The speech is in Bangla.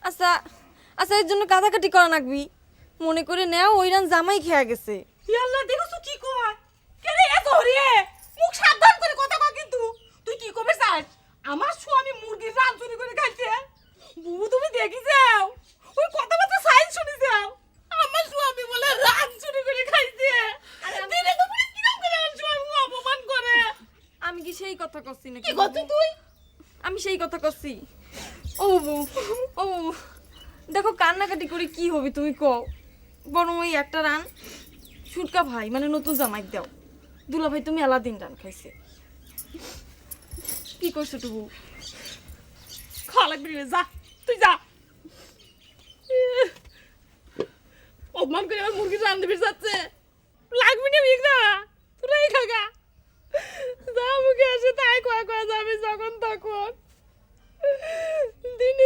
আচ্ছা আচ্ছা, এর জন্য কাটাকাটি করা লাগবি। মনে করে নেও ওই রান জামাই খেয়া গেছে। ইয়াল্লা দেখছো কি কয়? কে রে এত হরিয়ে? মুখ সাবধান করে কথা কয় কিন্তু। তুই কি কবে চাস? আমার স্বামী মুরগির রান চুরি করে খাইছে। বুবু তুমি দেখি যাও। ওই কথাবার্তা সাইন শুনি যাও। আমার স্বামী বলে রান চুরি করে খাইছে। দিনে দুপুরে কিরম করে আমার স্বামী অপমান করে? আমি কি সেই কথা করছি নাকি? কি করছিস তুই? আমি সেই কথা করছি? ও বউ, ও বউ, দেখো কান্নাকাটি করে কি হবে তুমি কও। বরং ওই একটা রান ছুটকা ভাই মানে নতুন জামাই দাও। দুলা ভাই তুমি আলাদিন রান খাইছে। কি করছো টুকু? খাওয়া লাগবি রে, যা তুই যা। অপমান করে আমার মুরগির রান দিবি যাচ্ছে। লাগবি না বিগ না, তোরাই খাগা। যা মুখে আসে তাই কয়া কয়া যাবি যখন তখন। দিনে